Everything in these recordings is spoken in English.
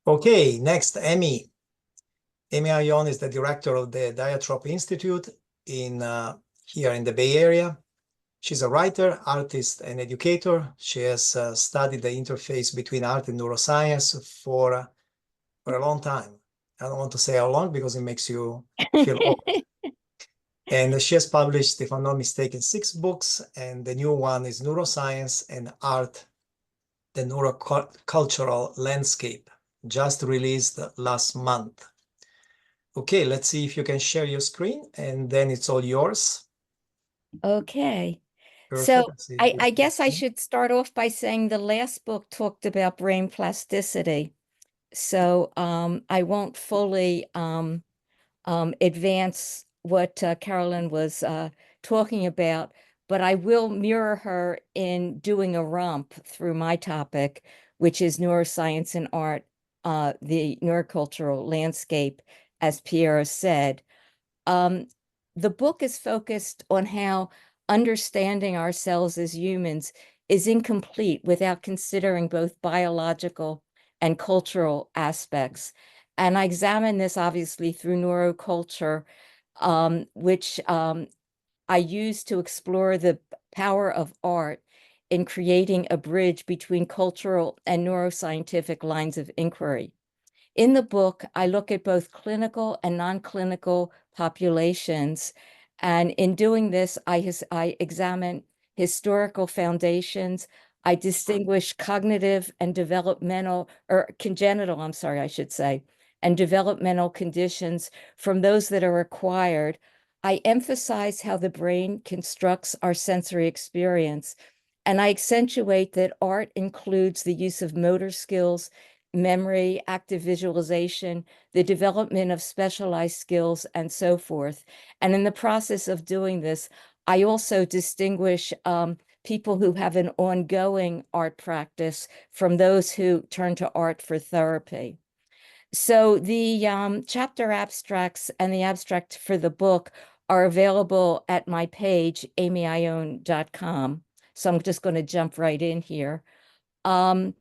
Okay, next, Amy. Amy Ione is the director of the Diatrope Institute here in the Bay Area. She's a writer, artist, and educator. She has studied the interface between art and neuroscience for a long time. I don't want to say how long because it makes you feel old. And she has published, if I'm not mistaken, 6 books, and the new one is Neuroscience and Art, the Neurocultural Landscape, just released last month. Okay, let's see if you can share your screen, and then it's all yours. Okay. Perfect. So I guess I should start off by saying the last book talked about brain plasticity. So I won't fully advance what Carolyn was talking about, but I will mirror her in doing a romp through my topic, which is neuroscience and art, the neurocultural landscape, as Pierre said. The book is focused on how understanding ourselves as humans is incomplete without considering both biological and cultural aspects. And I examine this obviously through neuroculture, which I use to explore the power of art in creating a bridge between cultural and neuroscientific lines of inquiry. In the book, I look at both clinical and non-clinical populations. And in doing this, I examine historical foundations. I distinguish cognitive and developmental, or congenital, I'm sorry, I should say, and developmental conditions from those that are acquired. I emphasize how the brain constructs our sensory experience. And I accentuate that art includes the use of motor skills, memory, active visualization, the development of specialized skills, and so forth. And in the process of doing this, I also distinguish people who have an ongoing art practice from those who turn to art for therapy. So the chapter abstracts and the abstract for the book are available at my page, amyione.com. So I'm just going to jump right in here. In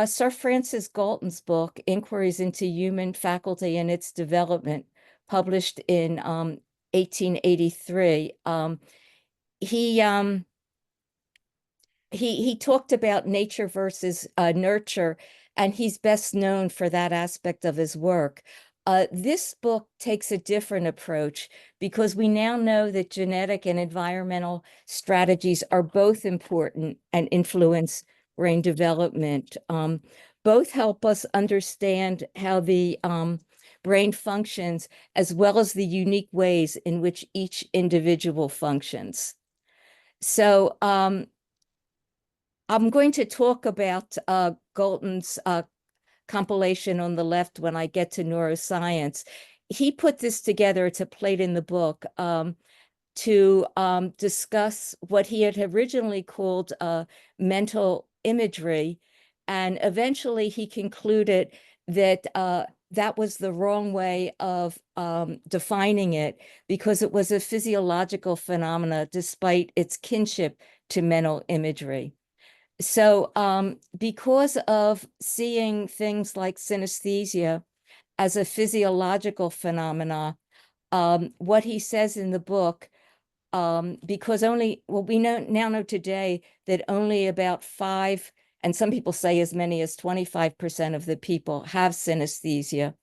Sir Francis Galton's book, Inquiries into Human Faculty and Its Development, published in 1883, he talked about nature versus nurture, and he's best known for that aspect of his work. This book takes a different approach because we now know that genetic and environmental strategies are both important and influence brain development. Both help us understand how the brain functions, as well as the unique ways in which each individual functions. So I'm going to talk about Galton's compilation on the left when I get to neuroscience. He put this together, it's a plate in the book, to discuss what he had originally called mental imagery. And eventually he concluded that that was the wrong way of defining it, because it was a physiological phenomena despite its kinship to mental imagery. So because of seeing things like synesthesia as a physiological phenomena, what he says in the book, because we now know today that only about 5, and some people say as many as 25% of the people have synesthesia.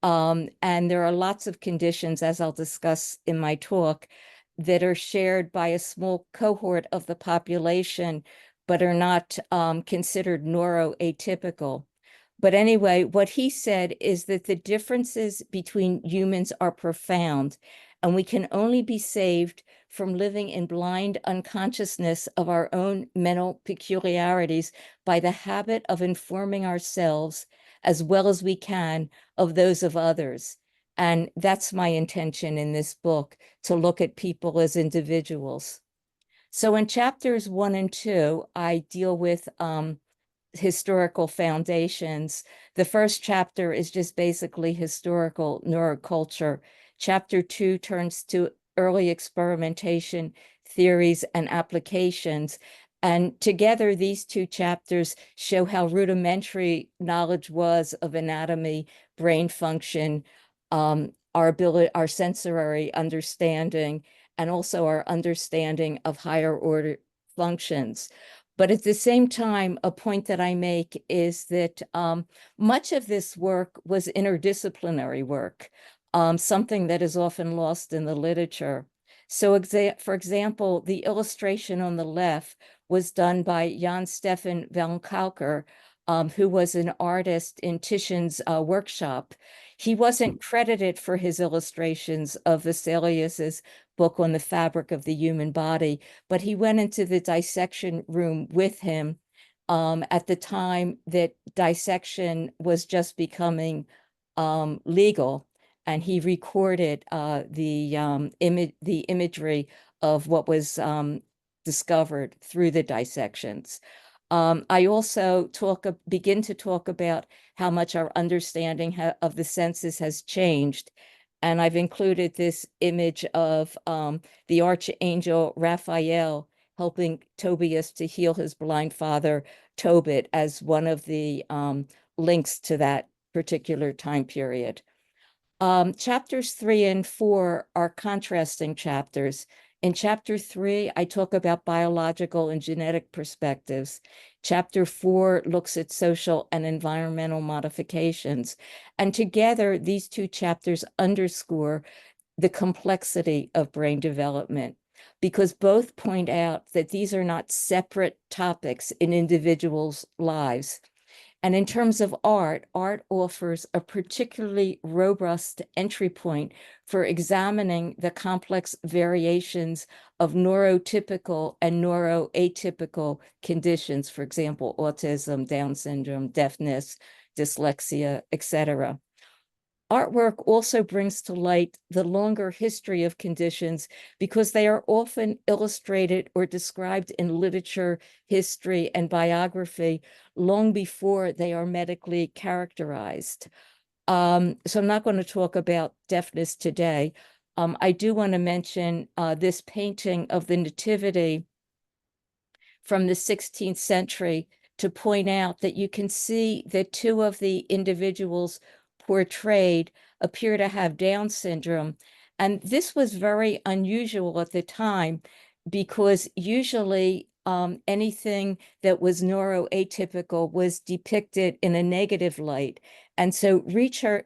And there are lots of conditions, as I'll discuss in my talk, that are shared by a small cohort of the population, but are not considered neuroatypical. But anyway, what he said is that the differences between humans are profound, and we can only be saved from living in blind unconsciousness of our own mental peculiarities by the habit of informing ourselves as well as we can of those of others. And that's my intention in this book, to look at people as individuals. So in chapters 1 and 2, I deal with historical foundations. The first chapter is just basically historical neuroculture. Chapter 2 turns to early experimentation, theories, and applications. And together, these two chapters show how rudimentary knowledge was of anatomy, brain function, our ability, our sensory understanding, and also our understanding of higher order functions. But at the same time, a point that I make is that much of this work was interdisciplinary work, something that is often lost in the literature. So, for example, the illustration on the left was done by Jan Stefan van Kalker, who was an artist in Titian's workshop. He wasn't credited for his illustrations of Vesalius's book on the fabric of the human body, but he went into the dissection room with him at the time that dissection was just becoming legal, and he recorded the imagery of what was discovered through the dissections. I also begin to talk about how much our understanding of the senses has changed. And I've included this image of the archangel Raphael helping Tobias to heal his blind father, Tobit, as one of the links to that particular time period. Chapters 3 and 4 are contrasting chapters. In chapter 3, I talk about biological and genetic perspectives. Chapter 4 looks at social and environmental modifications. And together, these two chapters underscore the complexity of brain development, because both point out that these are not separate topics in individuals' lives. And in terms of art, art offers a particularly robust entry point for examining the complex variations of neurotypical and neuroatypical conditions, for example, autism, Down syndrome, deafness, dyslexia, etc. Artwork also brings to light the longer history of conditions because they are often illustrated or described in literature, history, and biography long before they are medically characterized. So I'm not going to talk about deafness today. I do want to mention this painting of the Nativity from the 16th century to point out that you can see that two of the individuals portrayed appear to have Down syndrome. And this was very unusual at the time because usually anything that was neuroatypical was depicted in a negative light. And so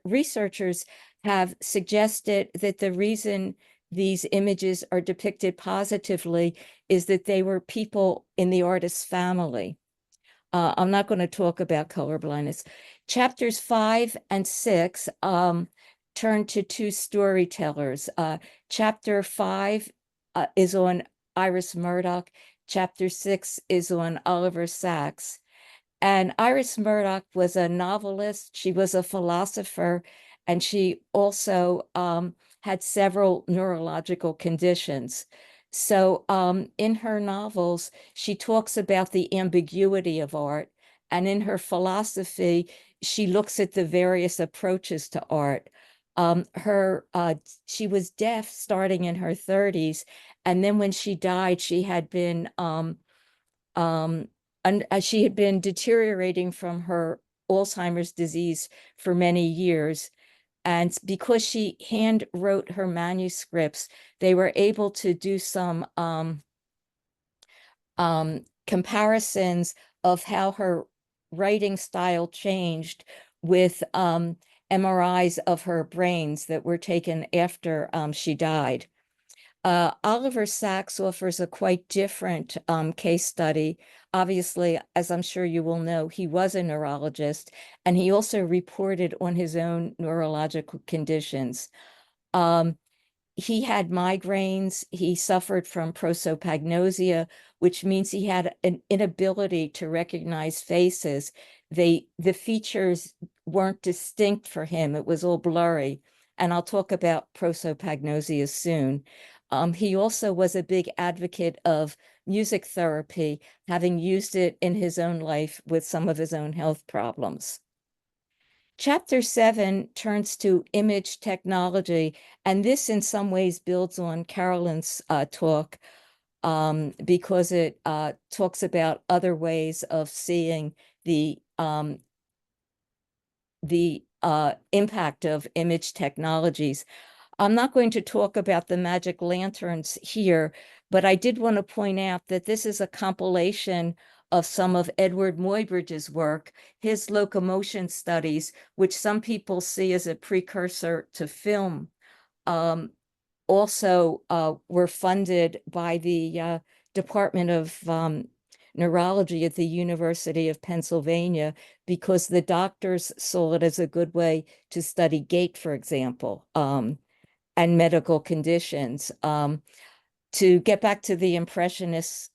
researchers have suggested that the reason these images are depicted positively is that they were people in the artist's family. I'm not going to talk about colorblindness. Chapters 5 and 6 turn to two storytellers. Chapter 5 is on Iris Murdoch. Chapter 6 is on Oliver Sacks. And Iris Murdoch was a novelist. She was a philosopher, and she also had several neurological conditions. So in her novels, she talks about the ambiguity of art. And in her philosophy, she looks at the various approaches to art. She was deaf starting in her 30s. And then when she died, she had been she had been deteriorating from her Alzheimer's disease for many years. And because she hand wrote her manuscripts, they were able to do some comparisons of how her writing style changed with MRIs of her brains that were taken after she died. Oliver Sacks offers a quite different case study. Obviously, as I'm sure you will know, he was a neurologist, and he also reported on his own neurological conditions. He had migraines. He suffered from prosopagnosia, which means he had an inability to recognize faces. The features weren't distinct for him. It was all blurry. And I'll talk about prosopagnosia soon. He also was a big advocate of music therapy, having used it in his own life with some of his own health problems. Chapter 7 turns to image technology, and this in some ways builds on Carolyn's talk. because it talks about other ways of seeing the impact of image technologies. I'm not going to talk about the magic lanterns here, but I did want to point out that this is a compilation of some of Edward Muybridge's work, his locomotion studies, which some people see as a precursor to film. Also were funded by the Department of Neurology at the University of Pennsylvania, because the doctors saw it as a good way to study gait, for example, and medical conditions. To get back to the Impressionists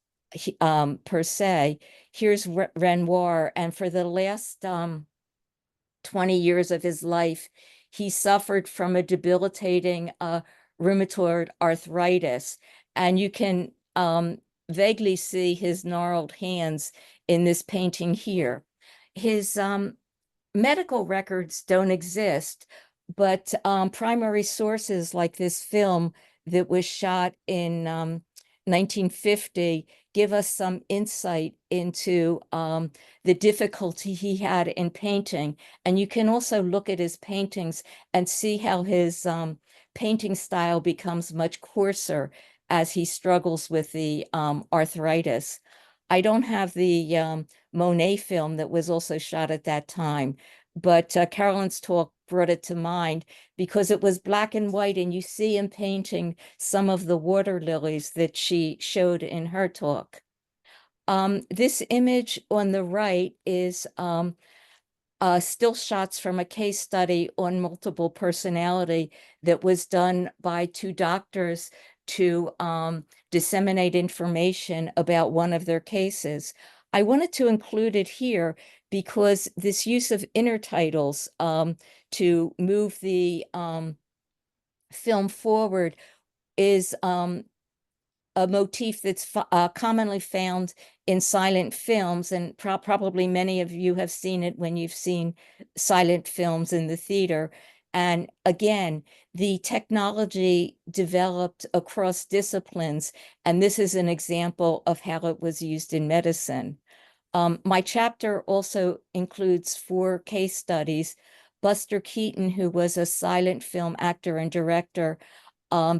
per se, here's Renoir, and for the last 20 years of his life, he suffered from a debilitating rheumatoid arthritis. And you can vaguely see his gnarled hands in this painting here. His medical records don't exist, but primary sources like this film that was shot in 1950 give us some insight into the difficulty he had in painting. And you can also look at his paintings and see how his painting style becomes much coarser as he struggles with the arthritis. I don't have the Monet film that was also shot at that time, but Carolyn's talk brought it to mind because it was black and white, and you see him painting some of the water lilies that she showed in her talk. This image on the right is still shots from a case study on multiple personality that was done by two doctors to disseminate information about one of their cases. I wanted to include it here because this use of intertitles to move the film forward is a motif that's commonly found in silent films, and probably many of you have seen it when you've seen silent films in the theater. And again, the technology developed across disciplines, and this is an example of how it was used in medicine. My chapter also includes 4 case studies. Buster Keaton, who was a silent film actor and director,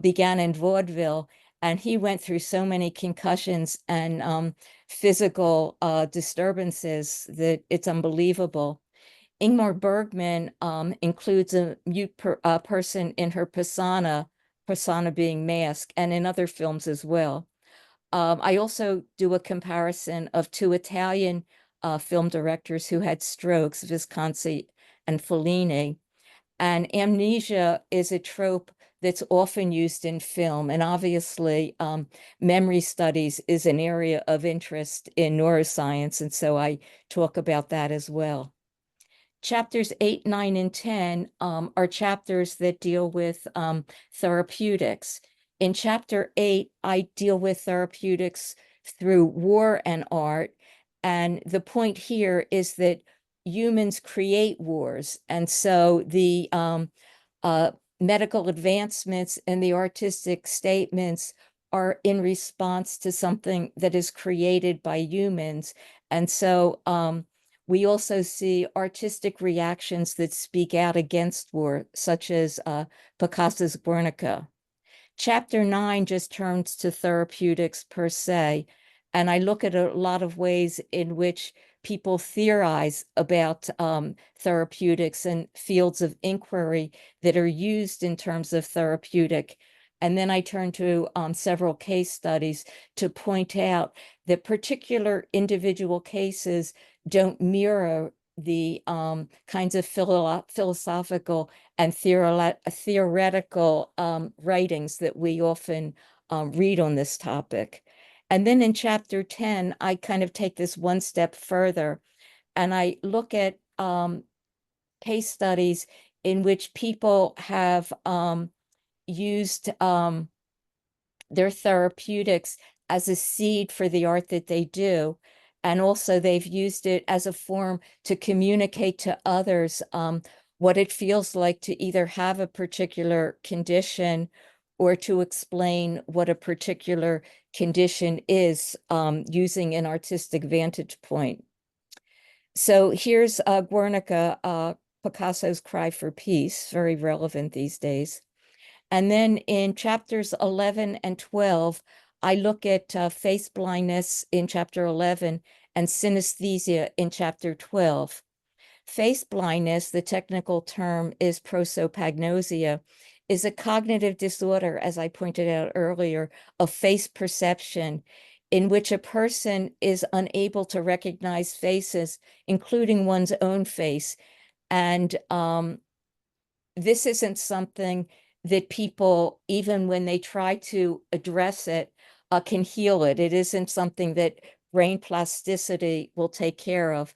began in vaudeville, and he went through so many concussions and physical disturbances that it's unbelievable. Ingmar Bergman includes a mute person in her persona being masked, and in other films as well. I also do a comparison of 2 Italian film directors who had strokes, Visconti and Fellini. And amnesia is a trope that's often used in film. And obviously, memory studies is an area of interest in neuroscience. And so I talk about that as well. Chapters 8, 9, and 10 are chapters that deal with therapeutics. In chapter 8, I deal with therapeutics through war and art. And the point here is that humans create wars. And so the medical advancements and the artistic statements are in response to something that is created by humans. And so we also see artistic reactions that speak out against war, such as Picasso's Guernica. Chapter 9 just turns to therapeutics per se, and I look at a lot of ways in which people theorize about therapeutics and fields of inquiry that are used in terms of therapeutic. And then I turn to several case studies to point out that particular individual cases don't mirror the kinds of philosophical and theoretical writings that we often read on this topic. And then in chapter 10, I kind of take this one step further, and I look at case studies in which people have used their therapeutics as a seed for the art that they do. And also they've used it as a form to communicate to others what it feels like to either have a particular condition or to explain what a particular condition is using an artistic vantage point. So here's Guernica, Picasso's Cry for Peace, very relevant these days. And then in chapters 11 and 12, I look at face blindness in chapter 11 and synesthesia in chapter 12. Face blindness, the technical term is prosopagnosia, is a cognitive disorder, as I pointed out earlier, of face perception, in which a person is unable to recognize faces, including one's own face. And this isn't something that people, even when they try to address it, can heal it. It isn't something that brain plasticity will take care of.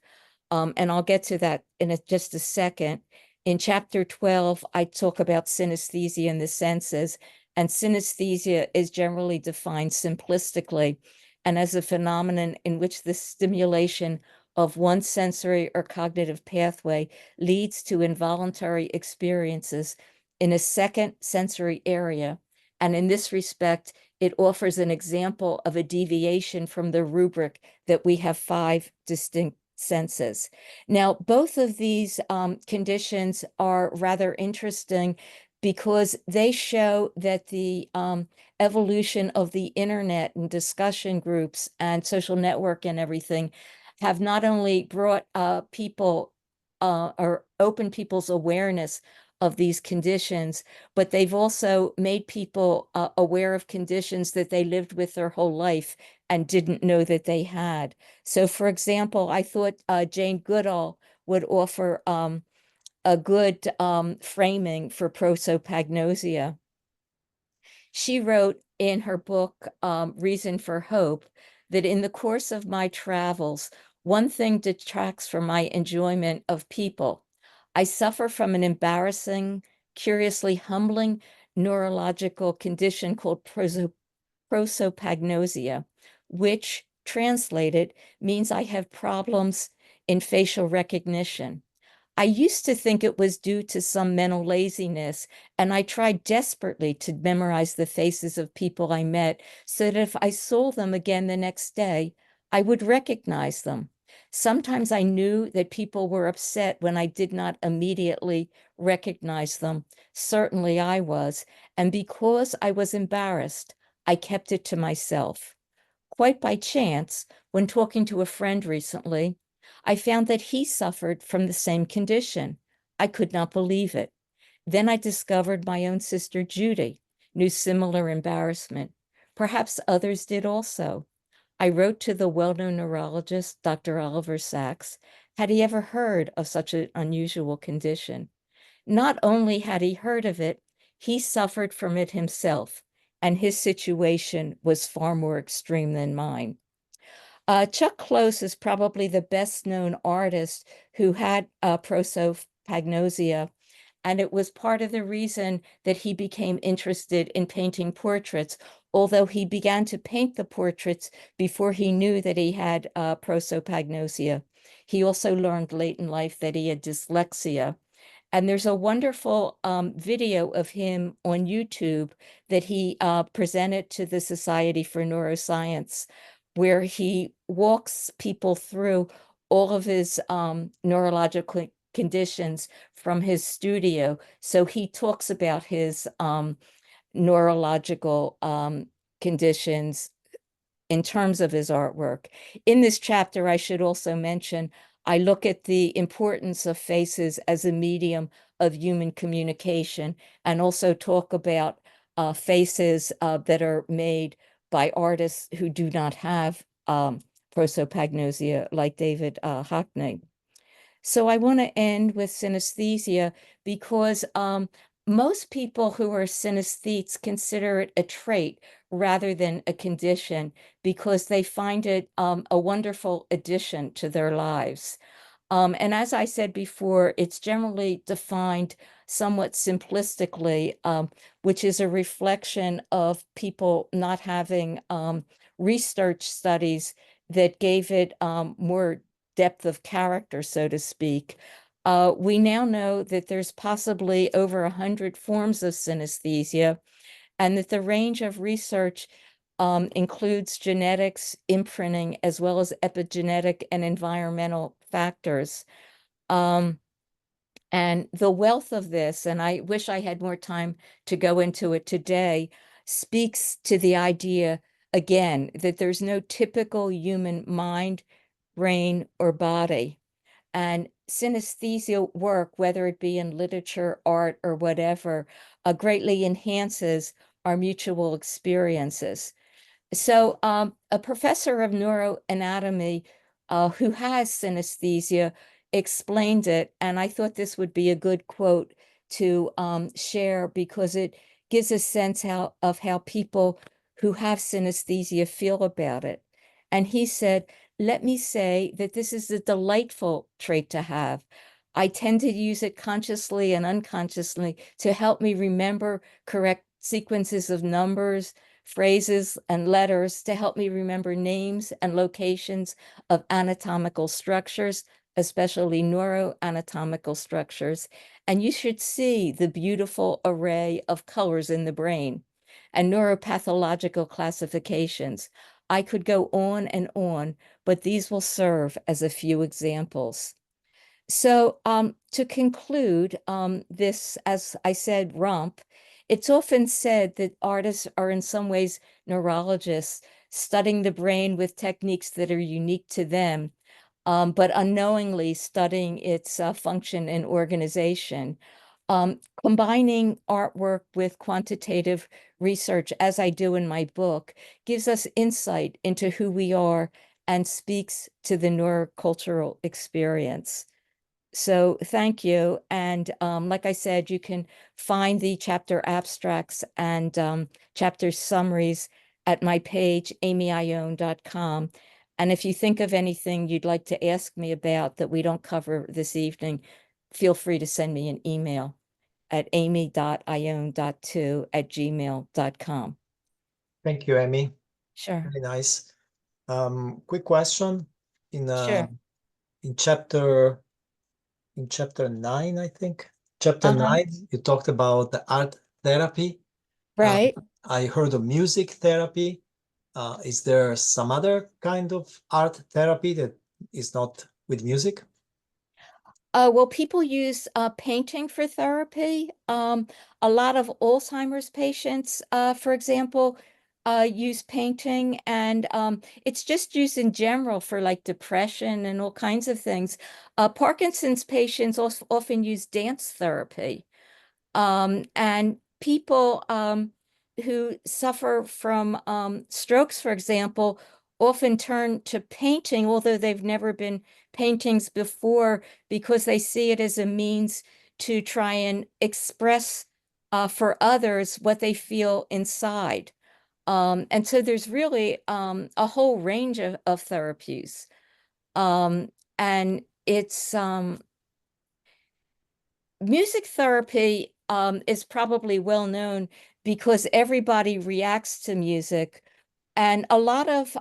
And I'll get to that in just a second. In chapter 12, I talk about synesthesia and the senses, and synesthesia is generally defined simplistically and as a phenomenon in which the stimulation of one sensory or cognitive pathway leads to involuntary experiences in a second sensory area. And in this respect, it offers an example of a deviation from the rubric that we have 5 distinct senses. Now, both of these conditions are rather interesting because they show that the evolution of the internet and discussion groups and social network and everything have not only brought people or opened people's awareness of these conditions, but they've also made people aware of conditions that they lived with their whole life and didn't know that they had. So, for example, I thought Jane Goodall would offer a good framing for prosopagnosia. She wrote in her book, Reason for Hope, that in the course of my travels, one thing detracts from my enjoyment of people. I suffer from an embarrassing, curiously humbling neurological condition called prosopagnosia, which, translated, means I have problems in facial recognition. I used to think it was due to some mental laziness, and I tried desperately to memorize the faces of people I met so that if I saw them again the next day, I would recognize them. Sometimes I knew that people were upset when I did not immediately recognize them. Certainly I was. And because I was embarrassed, I kept it to myself. Quite by chance, when talking to a friend recently, I found that he suffered from the same condition. I could not believe it. Then I discovered my own sister Judy knew similar embarrassment. Perhaps others did also. I wrote to the well-known neurologist, Dr. Oliver Sacks. Had he ever heard of such an unusual condition? Not only had he heard of it, he suffered from it himself, and his situation was far more extreme than mine. Chuck Close is probably the best known artist who had prosopagnosia, and it was part of the reason that he became interested in painting portraits, although he began to paint the portraits before he knew that he had prosopagnosia. He also learned late in life that he had dyslexia. And there's a wonderful video of him on YouTube that he presented to the Society for Neuroscience, where he walks people through all of his neurological conditions from his studio. So he talks about his neurological conditions in terms of his artwork. In this chapter, I should also mention, I look at the importance of faces as a medium of human communication and also talk about faces that are made by artists who do not have prosopagnosia, like David Hockney. So I want to end with synesthesia because most people who are synesthetes consider it a trait rather than a condition because they find it a wonderful addition to their lives. And as I said before, it's generally defined somewhat simplistically, which is a reflection of people not having research studies that gave it more depth of character, so to speak. We now know that there's possibly over 100 forms of synesthesia, and that the range of research includes genetics, imprinting, as well as epigenetic and environmental factors. And the wealth of this, and I wish I had more time to go into it today, speaks to the idea, again, that there's no typical human mind, brain, or body. And synesthesia work, whether it be in literature, art, or whatever, greatly enhances our mutual experiences. So a professor of neuroanatomy who has synesthesia explained it, and I thought this would be a good quote to share because it gives a sense of how people who have synesthesia feel about it. And he said, "Let me say that this is a delightful trait to have. I tend to use it consciously and unconsciously to help me remember correct sequences of numbers, phrases, and letters to help me remember names and locations of anatomical structures, especially neuroanatomical structures. And you should see the beautiful array of colors in the brain and neuropathological classifications. I could go on, but these will serve as a few examples." So to conclude this, as I said, romp, it's often said that artists are in some ways neurologists, studying the brain with techniques that are unique to them, but unknowingly studying its function and organization. Combining artwork with quantitative research, as I do in my book, gives us insight into who we are and speaks to the neurocultural experience. So thank you. And like I said, you can find the chapter abstracts and chapter summaries at my page, amyione.com. And if you think of anything you'd like to ask me about that we don't cover this evening, feel free to send me an email at amy.ione.2@gmail.com. Thank you, Amy. Sure. Very nice. Quick question. Sure. In chapter 9, I think. Chapter Uh-huh. 9, you talked about the art therapy. Right. I heard of music therapy. Is there some other kind of art therapy that is not with music? Well, people use painting for therapy. A lot of Alzheimer's patients, for example, use painting, and it's just used in general for like depression and all kinds of things. Parkinson's patients often use dance therapy. And people who suffer from strokes, for example, often turn to painting, although they've never been paintings before, because they see it as a means to try and express for others what they feel inside. And so there's really a whole range of therapies. And it's music therapy is probably well known because everybody reacts to music. And a lot of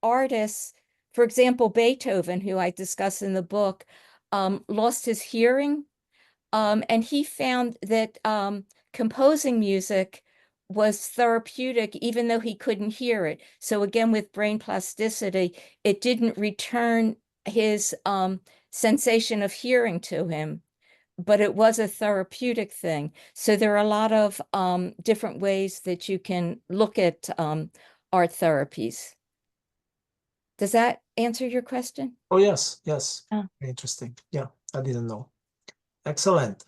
artists, for example, Beethoven, who I discuss in the book, lost his hearing. And he found that composing music was therapeutic, even though he couldn't hear it. So again, with brain plasticity, it didn't return his sensation of hearing to him, but it was a therapeutic thing. So there are a lot of different ways that you can look at art therapies. Does that answer your question? Oh, yes, yes. Oh. Interesting. Yeah, I didn't know. Excellent.